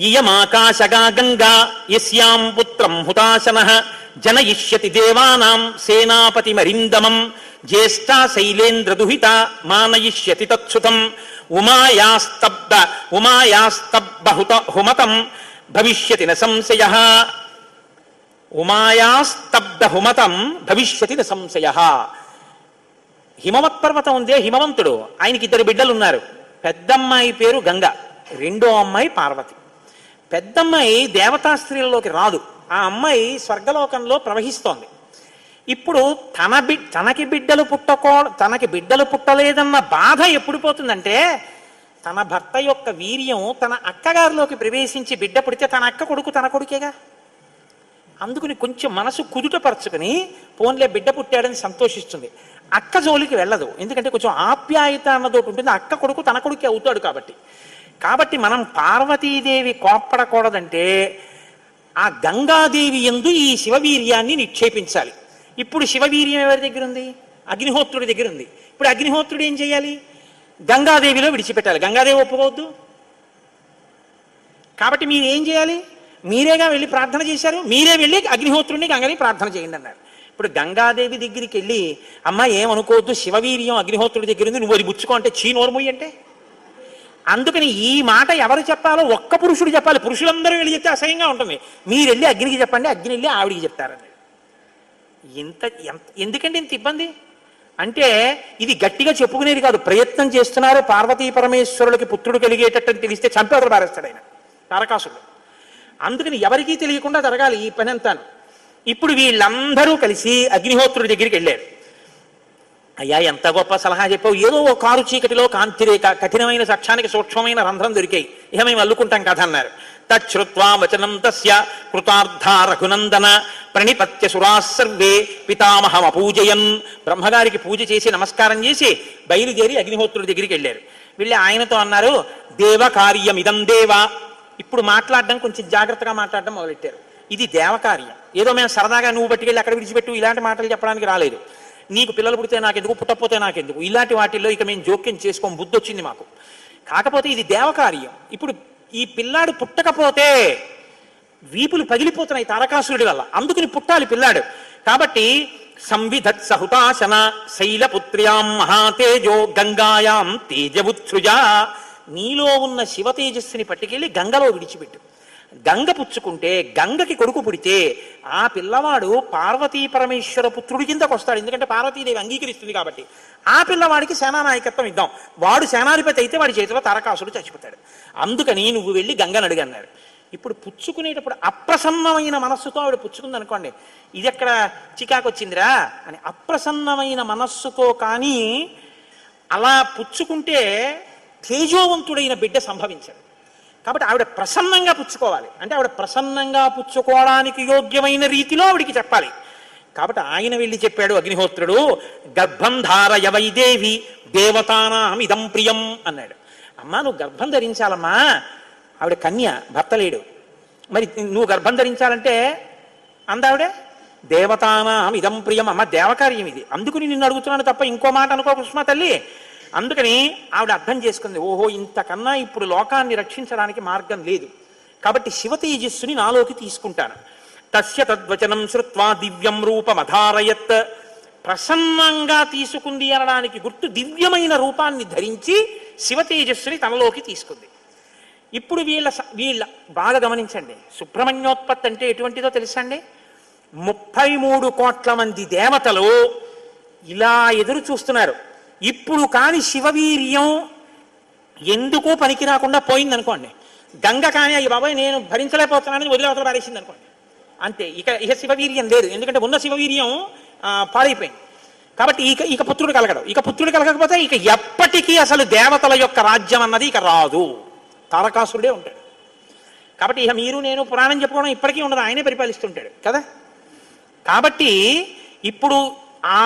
ఇయమాకాశగా గంగా యస్యాం పుత్రం హుతాశనః జనయిష్యతి దేవానాం సేనాపతి మరిందమం జ్యేష్ఠా శైలేంద్రదుహిత మానయిష్యతి తత్సుతం ఉమాయాస్తబ్బ హుమతం భవిష్యతి న సంశయః. ఉమాయాస్తబ్ద హుమతం భవిష్యతి న సంశయః. హిమవత్ పర్వతం ఉందే, హిమవంతుడు, ఆయనకి ఇద్దరు బిడ్డలు ఉన్నారు. పెద్దమ్మాయి పేరు గంగ, రెండో అమ్మాయి పార్వతి. పెద్దమ్మాయి దేవతా స్త్రీలలోకి రాదు, ఆ అమ్మాయి స్వర్గలోకంలో ప్రవహిస్తోంది. ఇప్పుడు తనకి బిడ్డలు పుట్టలేదన్న బాధ ఎప్పుడు పోతుందంటే, తన భర్త యొక్క వీర్యం తన అక్కగారిలోకి ప్రవేశించి బిడ్డ పుడితే తన అక్క కొడుకు తన కొడుకేగా. అందుకుని కొంచెం మనసు కుదుటపరచుకుని పోన్లే బిడ్డ పుట్టాడని సంతోషిస్తుంది. అక్క జోలికి వెళ్ళదు, ఎందుకంటే కొంచెం ఆప్యాయత అన్నదోటి ఉంటుంది. అక్క కొడుకు తన కొడుకే అవుతాడు కాబట్టి మనం పార్వతీదేవి కోప్పడకూడదంటే ఆ గంగాదేవి యందు ఈ శివవీర్యాన్ని నిక్షేపించాలి. ఇప్పుడు శివవీర్యం ఎవరి దగ్గర ఉంది? అగ్నిహోత్రుడి దగ్గర ఉంది. ఇప్పుడు అగ్నిహోత్రుడు ఏం చేయాలి? గంగాదేవిలో విడిచిపెట్టాలి. గంగాదేవి ఒప్పుకోవద్దు, కాబట్టి మీరు ఏం చేయాలి? మీరేగా వెళ్ళి ప్రార్థన చేశారు, మీరే వెళ్ళి అగ్నిహోత్రుడిని గంగని ప్రార్థన చేయండి అన్నారు. ఇప్పుడు గంగాదేవి దగ్గరికి వెళ్ళి అమ్మ ఏమనుకోవద్దు, శివవీర్యం అగ్నిహోత్రుడి దగ్గర ఉంది, నువ్వు అది బుచ్చుకో అంటే చీనోర్ముయ్యి అంటే. అందుకని ఈ మాట ఎవరు చెప్పాలో ఒక్క పురుషుడు చెప్పాలి. పురుషులందరూ వెళ్ళి చెప్తే అసహ్యంగా ఉంటుంది. మీరు వెళ్ళి అగ్నికి చెప్పండి, అగ్ని వెళ్ళి ఆవిడికి చెప్తారని. ఎందుకంటే ఇంత ఇబ్బంది అంటే ఇది గట్టిగా చెప్పుకునేది కాదు, ప్రయత్నం చేస్తున్నారు. పార్వతీ పరమేశ్వరులకి పుత్రుడు కలిగేటట్టు తెలిస్తే చంపేదలు పారేస్తాడు ఆయన తారకాసుడు. అందుకని ఎవరికీ తెలియకుండా జరగాలి ఈ పని అంతాను. ఇప్పుడు వీళ్ళందరూ కలిసి అగ్నిహోత్రుడి దగ్గరికి వెళ్ళారు. అయ్యా ఎంత గొప్ప సలహా చెప్పావు, ఏదో ఓ కారు చీకటిలో కాంతిరేఖ కఠినమైన సాక్ష్యానికి సూక్ష్మమైన రంధ్రం దొరికాయి, ఇక మేము అల్లుకుంటాం కథ అన్నారు. తచ్చుత్వా వచనం తస్య కృతార్థ రఘునందన ప్రణిపత్య సురాసర్వే పితామహం అపూజయన్. బ్రహ్మగారికి పూజ చేసి నమస్కారం చేసి బయలుదేరి అగ్నిహోత్రుడి దగ్గరికి వెళ్ళారు. వెళ్ళి ఆయనతో అన్నారు, దేవ కార్యమిదం దేవ. ఇప్పుడు మాట్లాడడం కొంచెం జాగ్రత్తగా మాట్లాడడం మొదలెట్టారు. ఇది దేవకార్యం, ఏదో మేము సరదాగా నువ్వు బట్టికెళ్ళి అక్కడ విడిచిపెట్టు ఇలాంటి మాటలు చెప్పడానికి రాలేదు. నీకు పిల్లలు పుడితే నాకెందుకు, పుట్టకపోతే నాకెందుకు, ఇలాంటి వాటిల్లో ఇక మేము జోక్యం చేసుకోం, బుద్ధి వచ్చింది మాకు. కాకపోతే ఇది దేవకార్యం. ఇప్పుడు ఈ పిల్లాడు పుట్టకపోతే వీపులు పగిలిపోతున్నాయి తారకాసురుడి వల్ల, అందుకని పుట్టాలి పిల్లాడు. కాబట్టి సంవిధత్ సహుతాశన శైలపుత్ర్యాం మహాతేజో గంగాయాం తేజవుత్సృజ. నీలో ఉన్న శివ తేజస్సుని పట్టుకెళ్ళి గంగలో విడిచిపెట్టు. గంగ పుచ్చుకుంటే, గంగకి కొడుకు పుడితే ఆ పిల్లవాడు పార్వతీ పరమేశ్వర పుత్రుడి కిందకు వస్తాడు. ఎందుకంటే పార్వతీదేవి అంగీకరిస్తుంది కాబట్టి. ఆ పిల్లవాడికి సేనానాయకత్వం ఇద్దాం, వాడు సేనాధిపతి అయితే వాడి చేతిలో తారకాసుడు చచ్చిపోతాడు. అందుకని నువ్వు వెళ్ళి గంగను అడిగన్నారు. ఇప్పుడు పుచ్చుకునేటప్పుడు అప్రసన్నమైన మనస్సుతో ఆవిడ పుచ్చుకుంది అనుకోండి, ఇది ఎక్కడ చికాకు వచ్చిందిరా అని. అప్రసన్నమైన మనస్సుతో కానీ అలా పుచ్చుకుంటే తేజోవంతుడైన బిడ్డ సంభవించాడు. కాబట్టి ఆవిడ ప్రసన్నంగా పుచ్చుకోవాలి. అంటే ఆవిడ ప్రసన్నంగా పుచ్చుకోవడానికి యోగ్యమైన రీతిలో ఆవిడికి చెప్పాలి. కాబట్టి ఆయన వెళ్ళి చెప్పాడు అగ్నిహోత్రుడు, గర్భం ధారయ వైదేవి దేవతానాం ఇదం ప్రియం అన్నాడు. అమ్మా నువ్వు గర్భం ధరించాలమ్మా, ఆవిడ కన్య, భర్త లేడు, మరి నువ్వు గర్భం ధరించాలంటే అందావిడే దేవతానాం ఇదం ప్రియం. అమ్మ దేవకార్యం ఇది, అందుకుని నిన్ను అడుగుతున్నాను తప్ప ఇంకో మాట అనుకో కుసుమ తల్లి. అందుకని ఆవిడ అర్థం చేసుకుంది, ఓహో ఇంతకన్నా ఇప్పుడు లోకాన్ని రక్షించడానికి మార్గం లేదు, కాబట్టి శివ తేజస్సుని నాలోకి తీసుకుంటాను. తస్య తద్వచనం శ్రుత్వా దివ్యం రూపమధారయత్. ప్రసన్నంగా తీసుకుంది అనడానికి గుర్తు దివ్యమైన రూపాన్ని ధరించి శివ తేజస్సుని తనలోకి తీసుకుంది. ఇప్పుడు వీళ్ళ బాగా గమనించండి, సుబ్రహ్మణ్యోత్పత్తి అంటే ఎటువంటిదో తెలుసండి. 33 కోట్ల మంది దేవతలు ఇలా ఎదురు చూస్తున్నారు. ఇప్పుడు కాని శివవీర్యం ఎందుకో పనికి రాకుండా పోయిందనుకోండి, గంగ కానీ అయ్యి బాబాయ్ నేను భరించలేకపోతున్నానని వదిలేవతల పారేసింది అనుకోండి, అంతే. ఇక శివవీర్యం లేదు, ఎందుకంటే ఉన్న శివవీర్యం పాడైపోయింది. కాబట్టి ఇక పుత్రుడు కలగడు. ఇక పుత్రుడు కలగకపోతే ఇక ఎప్పటికీ అసలు దేవతల యొక్క రాజ్యం అన్నది ఇక రాదు, తారకాసురుడే ఉంటాడు. కాబట్టి ఇక మీరు నేను పురాణం చెప్పుకోవడం ఇప్పటికీ ఉండదు, ఆయనే పరిపాలిస్తుంటాడు కదా. కాబట్టి ఇప్పుడు ఆ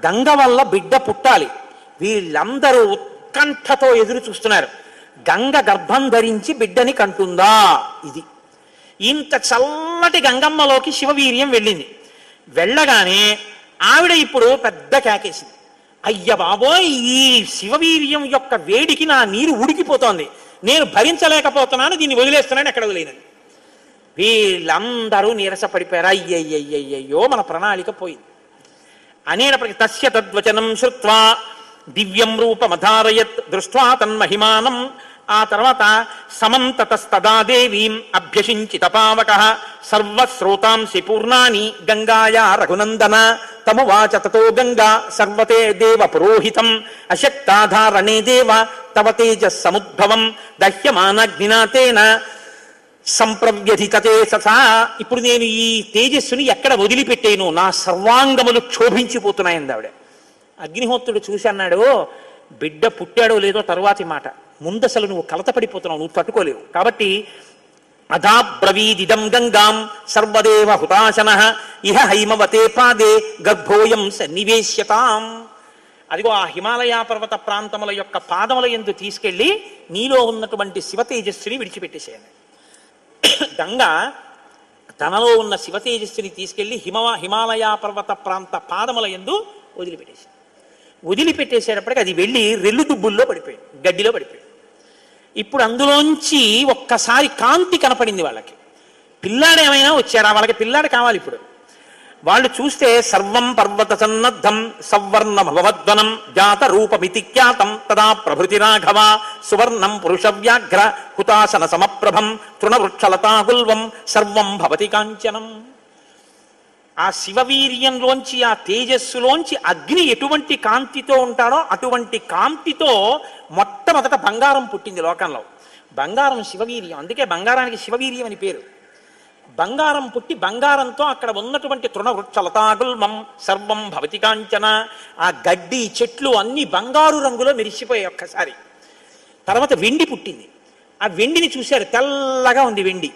గంగ వల్ల బిడ్డ పుట్టాలి. వీళ్ళందరూ ఉత్కంఠతో ఎదురు చూస్తున్నారు. గంగ గర్భం ధరించి బిడ్డని కంటుందా? ఇది ఇంత చల్లటి గంగమ్మలోకి శివవీర్యం వెళ్ళింది. వెళ్ళగానే ఆవిడ ఇప్పుడు పెద్ద కేకేసింది, అయ్య బాబోయ్ ఈ శివవీర్యం యొక్క వేడికి నా నీరు ఉడికిపోతోంది, నేను భరించలేకపోతున్నాను, దీన్ని వదిలేస్తున్నాను. ఎక్కడ వదిలేనది. వీళ్ళందరూ నీరసపడిపోయారు. అయ్యయ్యయ్యయ్యో మన ప్రణాళిక పోయింది అనేటప్పటికి తస్య తద్వచనం శ్రుత్వా దివ్యం రూపమధారయత్ దృష్ట్వా తన్మహిమానం. ఆ తర్వాత సమంతతస్తదా దేవీం అభ్యసించిత పావకః సర్వశ్రోతాంసి పూర్ణాని గంగాయా రఘునందన తమువాచ తతో గంగా సర్వతే దేవ పురోహితం అశక్తాధారణే దేవ తవ తేజస్ సముద్భవం దహ్యమానగ్నినా తేన సంప్రవ్యధితతే ససా. ఇప్పుడు నేను ఈ తేజస్సుని ఎక్కడ వదిలిపెట్టేను, నా సర్వాంగములు క్షోభించిపోతున్నాయంది ఆవిడ. అగ్నిహోత్రుడు చూసి అన్నాడు, బిడ్డ పుట్టాడో లేదో తరువాతి మాట, ముందసలు నువ్వు కలతపడిపోతున్నావు, నువ్వు తట్టుకోలేవు. కాబట్టి అధాబ్రవీదిదం గంగాం సర్వదేవ హుతాశనః ఇహ హైమవతే పాదే గర్భోయం సన్నివేశ్యతాం. అదిగో ఆ హిమాలయ పర్వత ప్రాంతముల యొక్క పాదముల యందు తీసుకెళ్లి నీలో ఉన్నటువంటి శివ తేజస్సుని విడిచిపెట్టేసేయండి. గంగ తనలో ఉన్న శివ తేజస్సుని తీసుకెళ్లి హిమాలయ పర్వత ప్రాంత పాదముల యందు వదిలిపెట్టేసేటప్పటికి అది వెళ్ళి రెల్లు దుబ్బుల్లో పడిపోయింది, గడ్డిలో పడిపోయింది. ఇప్పుడు అందులోంచి ఒక్కసారి కాంతి కనపడింది వాళ్ళకి. పిల్లాడు ఏమైనా వచ్చారా? వాళ్ళకి పిల్లాడు కావాలి. ఇప్పుడు వాళ్ళు చూస్తే సర్వం పర్వత సన్నద్ధం సవర్ణమభవద్వనం జాత రూపమితి ఖ్యాతం తదా ప్రభృతి రాఘవ సువర్ణం పురుష వ్యాఘ్ర హుతాసన సమప్రభం తృణవృక్షలతాగుల్వం సర్వం భవతి కాంచనం. ఆ శివవీర్యంలోంచి, ఆ తేజస్సులోంచి అగ్ని ఎటువంటి కాంతితో ఉంటాడో అటువంటి కాంతితో మొట్టమొదట బంగారం పుట్టింది లోకంలో. బంగారం శివవీర్యం, అందుకే బంగారానికి శివవీర్యం అని పేరు. బంగారం పుట్టి బంగారంతో అక్కడ ఉన్నటువంటి తృణవృక్షలతాగుల్మం సర్వం భవతి కాంచన, ఆ గడ్డి చెట్లు అన్ని బంగారు రంగులో మెరిసిపోయాయి ఒక్కసారి. తర్వాత వెండి పుట్టింది. ఆ వెండిని చూశారు, తెల్లగా ఉంది వెండి.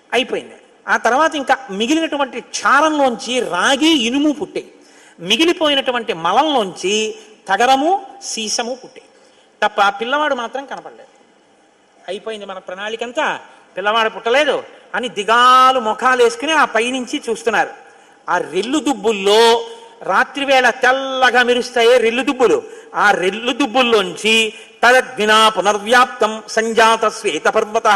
అయిపోయింది. ఆ తర్వాత ఇంకా మిగిలినటువంటి క్షారంలోంచి రాగి ఇనుము పుట్టాయి. మిగిలిపోయినటువంటి మలంలోంచి తగరము సీసము పుట్టాయి. తప్ప పిల్లవాడు మాత్రం కనపడలేదు. అయిపోయింది మన ప్రణాళికంతా, పిల్లవాడు పుట్టలేదు అని దిగాలు ముఖాలు వేసుకుని ఆ పైనుంచి చూస్తున్నారు. ఆ రెల్లు దుబ్బుల్లో రాత్రివేళ తెల్లగా మెరుస్తాయే రెల్లు దుబ్బులు, ఆ రెల్లు దుబ్బుల్లోంచి తదగ్నినా పునర్వ్యాప్తం సంజాత శ్వేత పర్వత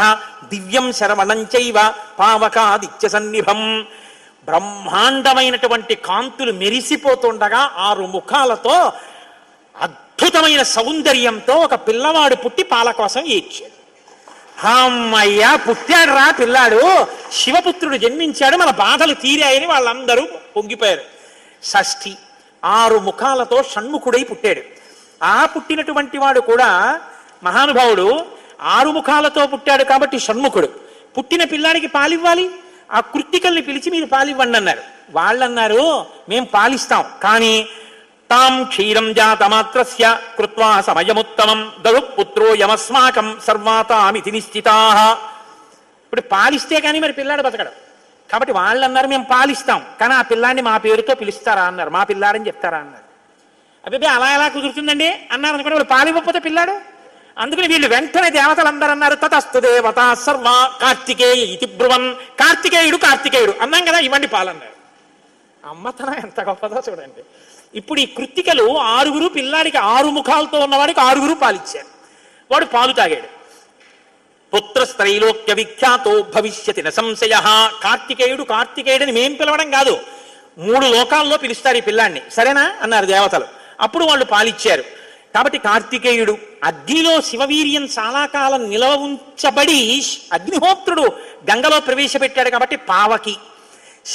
దివ్యం శరవణం చైవ పావకాదిత్య సన్నిభం. బ్రహ్మాండమైనటువంటి కాంతులు మెరిసిపోతుండగా 6 ముఖాలతో అద్భుతమైన సౌందర్యంతో ఒక పిల్లవాడు పుట్టి పాల కోసం ఏడ్చాడు. అమ్మయ్యా, పుట్టాడు రా పిల్లాడు, శివపుత్రుడు జన్మించాడు, మన బాధలు తీరాయని వాళ్ళందరూ పొంగిపోయారు. షష్ఠి 6 ముఖాలతో షణ్ముఖుడై పుట్టాడు. ఆ పుట్టినటువంటి వాడు కూడా మహానుభావుడు 6 ముఖాలతో పుట్టాడు కాబట్టి షణ్ముఖుడు. పుట్టిన పిల్లాడికి పాలివ్వాలి, ఆ కృత్తికల్ని పిలిచి మీరు పాలివ్వండి అన్నారు. వాళ్ళన్నారు మేం పాలిస్తాం, కానీ తాం క్షీరం జాతమాత్రస్య కృత్వా సమయముత్తమం దరు పుత్రో యమస్మాకం సర్వాతామితి నిశ్చితాః. ఇప్పుడు పాలిస్తే కానీ మరి పిల్లాడు బతకడు. కాబట్టి వాళ్ళన్నారు మేము పాలిస్తాం, కానీ ఆ పిల్లాడిని మా పేరుతో పిలుస్తారా అన్నారు, మా పిల్లాడని చెప్తారా అన్నారు. అబ్బాయి అలా ఎలా కుదురుతుందండి అన్నారు అనుకోండి. వాళ్ళు పాలివ్వకపోతే పిల్లాడు. అందుకని వీళ్ళు వెంటనే దేవతలందరూ అన్నారు తతస్తు దేవత సర్వ కార్తికేయ ఇతి బ్రువన్. కార్తికేయుడు అన్నాం కదా, ఇవ్వండి పాలన్నారు. అమ్మతనం ఎంత గొప్పదో చూడండి. ఇప్పుడు ఈ కృత్తికలు 6 పిల్లాడికి 6 ముఖాలతో ఉన్నవాడికి 6 పాలిచ్చారు. వాడు పాలు తాగాడు. పుత్రస్త్రైలోక్య విఖ్యాతో భవిష్యతి న సంశయ. కార్తికేయుడని మేం పిలవడం కాదు, 3 లోకాల్లో పిలుస్తారు ఈ పిల్లాడిని, సరేనా అన్నారు దేవతలు. అప్పుడు వాళ్ళు పాలిచ్చారు. కాబట్టి కార్తికేయుడు అగ్నిలో శివవీర్యం చాలా కాలం నిలవ ఉంచబడి అగ్నిహోత్రుడు గంగలో ప్రవేశపెట్టాడు కాబట్టి పావకి.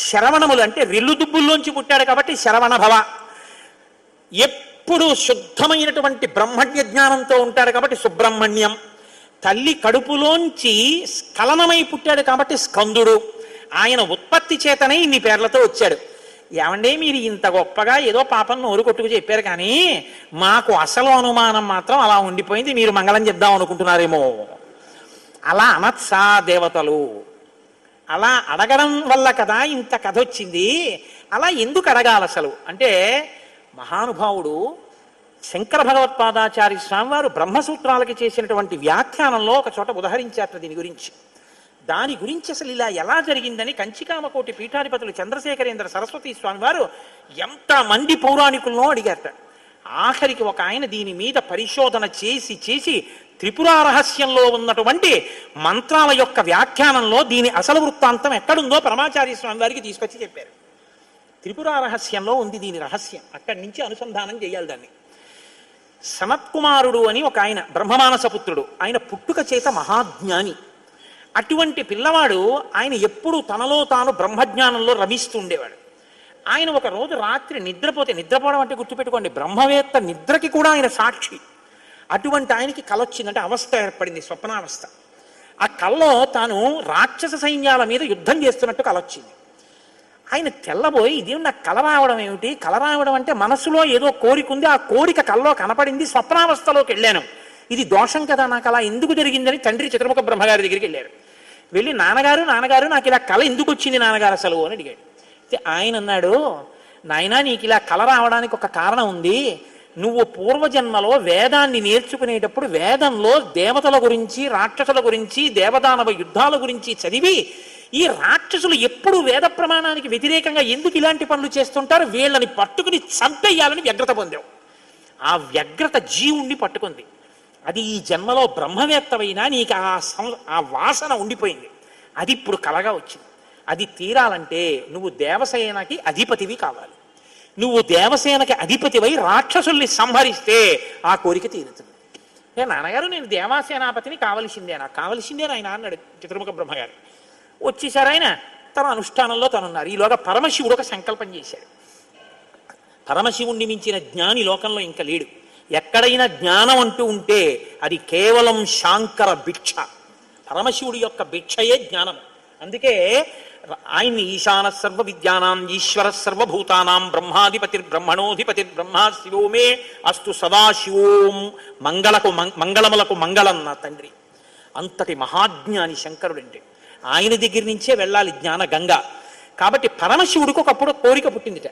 శరవణములు అంటే రెల్లు దుబ్బుల్లోంచి పుట్టాడు కాబట్టి శరవణ భవ. ఎప్పుడు శుద్ధమైనటువంటి బ్రహ్మజ్ఞ జ్ఞానంతో ఉంటాడు కాబట్టి సుబ్రహ్మణ్యం. తల్లి కడుపులోంచి స్ఖలనమై పుట్టాడు కాబట్టి స్కందుడు. ఆయన ఉత్పత్తి చేతనే ఇన్ని పేర్లతో వచ్చాడు. ఏమంటే మీరు ఇంత గొప్పగా ఏదో పాపం నోరు కొట్టుకు చెప్పారు, కానీ మాకు అసలు అనుమానం మాత్రం అలా ఉండిపోయింది, మీరు మంగళం చెప్దాం అనుకుంటున్నారేమో. అలా అనత్సా దేవతలు, అలా అడగడం వల్ల కదా ఇంత కథ వచ్చింది. అలా ఎందుకు అడగాలి అసలు అంటే, మహానుభావుడు శంకర భగవత్పాదాచార్య స్వామి వారు బ్రహ్మసూత్రాలకి చేసినటువంటి వ్యాఖ్యానంలో ఒక చోట ఉదహరించారు దీని గురించి. దాని గురించి అసలు ఇలా ఎలా జరిగిందని కంచికామకోటి పీఠాధిపతులు చంద్రశేఖరేంద్ర సరస్వతి స్వామి వారు ఎంతమంది పౌరాణికులను అడిగారట. ఆఖరికి ఒక ఆయన దీని మీద పరిశోధన చేసి త్రిపురా రహస్యంలో ఉన్నటువంటి మంత్రాల యొక్క వ్యాఖ్యానంలో దీని అసలు వృత్తాంతం ఎక్కడుందో పరమాచార్య స్వామి వారికి తీసుకొచ్చి చెప్పారు. త్రిపురా రహస్యంలో ఉంది దీని రహస్యం, అక్కడి నుంచి అనుసంధానం చేయాలి దాన్ని. సనత్కుమారుడు అని ఒక ఆయన బ్రహ్మమానస పుత్రుడు, ఆయన పుట్టుక చేత మహాజ్ఞాని. అటువంటి పిల్లవాడు ఆయన ఎప్పుడూ తనలో తాను బ్రహ్మజ్ఞానంలో రమిస్తూ ఉండేవాడు. ఆయన ఒక రోజు రాత్రి నిద్రపోవడం అంటే గుర్తుపెట్టుకోండి, బ్రహ్మవేత్త నిద్రకి కూడా ఆయన సాక్షి. అటువంటి ఆయనకి కల వచ్చిందంటే అవస్థ ఏర్పడింది, స్వప్నావస్థ. ఆ కల్లో తాను రాక్షస సైన్యాల మీద యుద్ధం చేస్తున్నట్టు కల వచ్చింది. ఆయన తెల్లబోయి ఇదేం నాకు కల రావడం ఏమిటి, కల రావడం అంటే మనసులో ఏదో కోరిక ఉంది, ఆ కోరిక కల్లో కనపడింది, స్వప్నావస్థలోకి వెళ్ళాను, ఇది దోషం కదా, నాకు అలా ఎందుకు జరిగిందని తండ్రి చతుర్ముఖ బ్రహ్మగారి దగ్గరికి వెళ్ళారు. వెళ్ళి నాన్నగారు నాకు ఇలా కళ ఎందుకు వచ్చింది నాన్నగారు అసలు అని అడిగాడు. ఆయన అన్నాడు, నాయనా నీకు ఇలా కళ రావడానికి ఒక కారణం ఉంది. నువ్వు పూర్వజన్మలో వేదాన్ని నేర్చుకునేటప్పుడు వేదంలో దేవతల గురించి రాక్షసుల గురించి దేవదానవ యుద్ధాల గురించి చదివి ఈ రాక్షసులు ఎప్పుడు వేద ప్రమాణానికి వ్యతిరేకంగా ఎందుకు ఇలాంటి పనులు చేస్తుంటారు, వీళ్ళని పట్టుకుని చంపేయాలని వ్యగ్రత పొందావు. ఆ వ్యగ్రత జీవుణ్ణి పట్టుకుంది. అది ఈ జన్మలో బ్రహ్మవేత్తవైనా నీకు ఆ వాసన ఉండిపోయింది. అది ఇప్పుడు కలగా వచ్చింది. అది తీరాలంటే నువ్వు దేవసేనకి అధిపతివి కావాలి. నువ్వు దేవసేనకి అధిపతివై రాక్షసుల్ని సంహరిస్తే ఆ కోరిక తీరుతుంది. నాన్నగారు నేను దేవాసేనాపతిని కావలసిందే, నాకు కావలసిందే ఆయన అన్నాడు చతుర్ముఖ బ్రహ్మగారు. వచ్చేసారు ఆయన, తన అనుష్ఠానంలో తనున్నారు. ఈలోగా పరమశివుడు ఒక సంకల్పం చేశాడు. పరమశివుణ్ణి మించిన జ్ఞాని లోకంలో ఇంకా లేడు. ఎక్కడైనా జ్ఞానం అంటూ ఉంటే అది కేవలం శాంకర భిక్ష. పరమశివుడి యొక్క భిక్షయే జ్ఞానం. అందుకే ఆయన్ని ఈశాన సర్వ విద్యానాం ఈశ్వర సర్వభూతానాం బ్రహ్మాధిపతిర్బ్రహ్మణోధిపతిర్బ్రహ్మా శివో మే అస్తు సదాశివోం మంగళములకు మంగళం నా తండ్రి. అంతటి మహాజ్ఞాని శంకరుడంటే ఆయన దగ్గర నుంచే వెళ్ళాలి జ్ఞాన గంగ. కాబట్టి పరమశివుడికి ఒకప్పుడు కోరిక పుట్టిందిట.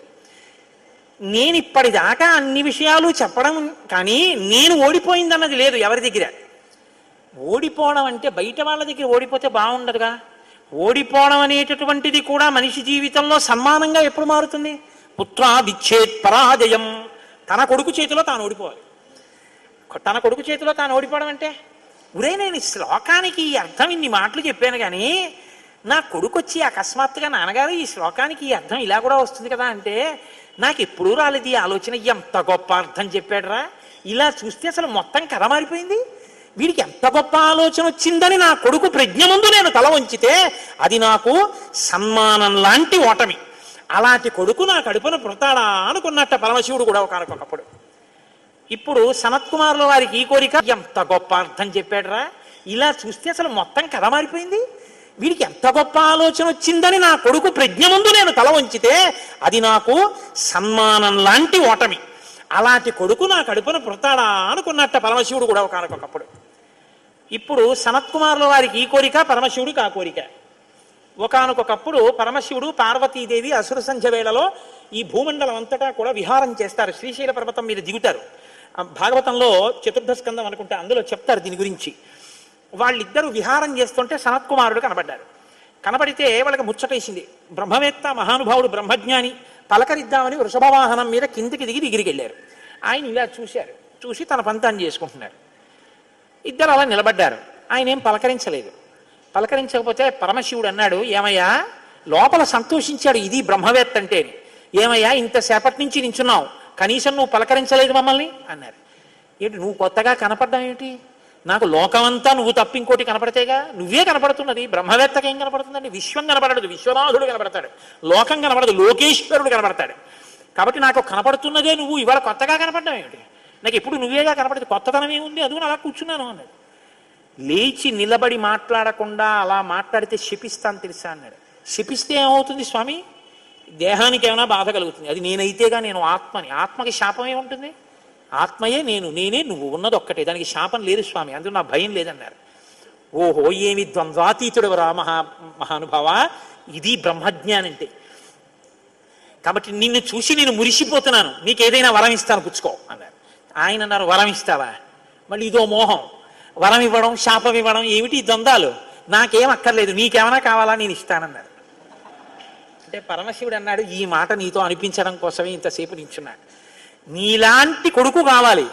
నేను ఇప్పటిదాకా అన్ని విషయాలు చెప్పడం కానీ నేను ఓడిపోయిందన్నది లేదు ఎవరి దగ్గర. ఓడిపోవడం అంటే బయట వాళ్ళ దగ్గర ఓడిపోతే బాగుండదుగా. ఓడిపోవడం అనేటటువంటిది కూడా మనిషి జీవితంలో సన్మానంగా ఎప్పుడు మారుతుంది? పుత్రా విచ్ఛేత్ పరాజయం. తన కొడుకు చేతిలో తాను ఓడిపోవాలి. తన కొడుకు చేతిలో తాను ఓడిపోవడం అంటే ఉరే నేను ఈ శ్లోకానికి ఈ అర్థం ఇన్ని మాటలు చెప్పాను కానీ నా కొడుకు వచ్చి అకస్మాత్తుగా నాన్నగారు ఈ శ్లోకానికి ఈ అర్థం ఇలా కూడా వస్తుంది కదా అంటే నాకు ఎప్పుడూ రాలేదు ఈ ఆలోచన. ఎంత గొప్ప అర్థం చెప్పాడురా, ఇలా చూస్తే అసలు మొత్తం కథ మారిపోయింది. వీడికి ఎంత గొప్ప ఆలోచన వచ్చిందని నా కొడుకు ప్రజ్ఞ ముందు నేను తల వంచితే అది నాకు సన్మానం లాంటి ఓటమి. అలాంటి కొడుకు నా కడుపున పుడతాడా అనుకున్నట్ట పరమశివుడు కూడా ఒకనకొకప్పుడు. ఇప్పుడు సనత్కుమారుల వారికి ఈ కోరిక. ఎంత గొప్ప అర్థం చెప్పాడురా, ఇలా చూస్తే అసలు మొత్తం కథ మారిపోయింది. వీడికి ఎంత గొప్ప ఆలోచన వచ్చిందని నా కొడుకు ప్రజ్ఞ ముందు నేను తల వంచితే అది నాకు సన్మానం లాంటి ఓటమి. అలాంటి కొడుకు నా కడుపున పుడతాడా అనుకున్నట్ట పరమశివుడు కూడా ఒకనకొకప్పుడు. ఇప్పుడు సనత్కుమారుల వారికి ఈ కోరిక, పరమశివుడికి ఆ కోరిక. ఒకనకొకప్పుడు పరమశివుడు పార్వతీదేవి అసుర సంధ్య వేళలో ఈ భూమండలం అంతటా కూడా విహారం చేస్తారు. శ్రీశైల పర్వతం మీద దిగుతారు. భాగవతంలో చతుర్థ స్కందం అనుకుంటా అందులో చెప్తారు దీని గురించి. వాళ్ళిద్దరూ విహారం చేస్తుంటే సనత్కుమారుడు కనబడ్డారు. కనబడితే వాళ్ళకి ముచ్చటేసింది. బ్రహ్మవేత్త మహానుభావుడు బ్రహ్మజ్ఞాని, పలకరిద్దామని వృషభవాహనం మీద కిందికి దిగి దగ్గరికి వెళ్ళారు. ఆయన ఇలా చూశారు. చూసి తన పంతాన్ని చేసుకుంటున్నారు. ఇద్దరు అలా నిలబడ్డారు. ఆయన ఏం పలకరించలేదు. పలకరించకపోతే పరమశివుడు అన్నాడు, ఏమయ్యా లోపల సంతోషించాడు ఇది బ్రహ్మవేత్త అంటే. ఏమయ్యా ఇంతసేపటి నుంచి నించున్నావు, కనీసం నువ్వు పలకరించలేదు మమ్మల్ని అన్నారు. ఏంటి నువ్వు కొత్తగా కనపడ్డావు ఏమిటి? నాకు లోకమంతా నువ్వు తప్ప ఇంకోటి కనపడితేగా. నువ్వే కనపడుతున్నది, బ్రహ్మవేత్తకి ఏం కనపడుతుందండి? విశ్వం కనపడదు, విశ్వనాథుడు కనపడతాడు. లోకం కనపడదు, లోకేశ్వరుడు కనపడతాడు. కాబట్టి నాకు కనపడుతున్నదే నువ్వు ఇవాళ కొత్తగా కనపడ్డావు ఏమిటి? నాకు ఎప్పుడు నువ్వేగా కనపడదు, కొత్తతనం ఏముంది, అదుగు అలా కూర్చున్నాను అన్నాడు. లేచి నిలబడి మాట్లాడకుండా అలా మాట్లాడితే శపిస్తాను తెలుసా అన్నాడు. శపిస్తే ఏమవుతుంది స్వామి? దేహానికి ఏమైనా బాధ కలుగుతుంది. అది నేనైతేగా, నేను ఆత్మని. ఆత్మకి శాపం ఏముంటుంది? ఆత్మయే నేను, నేనే నువ్వు, ఉన్నది ఒక్కటే, దానికి శాపం లేదు స్వామి, అందులో నా భయం లేదన్నారు. ఓహో ఏమి ద్వంద్వాతీతుడవరా మహానుభావ, ఇది బ్రహ్మజ్ఞానం అంటే. కాబట్టి నిన్ను చూసి నేను మురిసిపోతున్నాను, నీకు ఏదైనా వరం ఇస్తాను పుచ్చుకో అన్నారు. ఆయన అన్నారు, వరం ఇస్తావా? మళ్ళీ ఇదో మోహం, వరం ఇవ్వడం శాపం ఇవ్వడం ఏమిటి ద్వంద్వాలు? నాకేం అక్కర్లేదు, నీకేమైనా కావాలా నేను ఇస్తానన్నారు. అంటే పరమశివుడు అన్నాడు, ఈ మాట నీతో అనిపించడం కోసమే ఇంతసేపు నించున్నాడు. నీలాంటి కొడుకు కావాలి.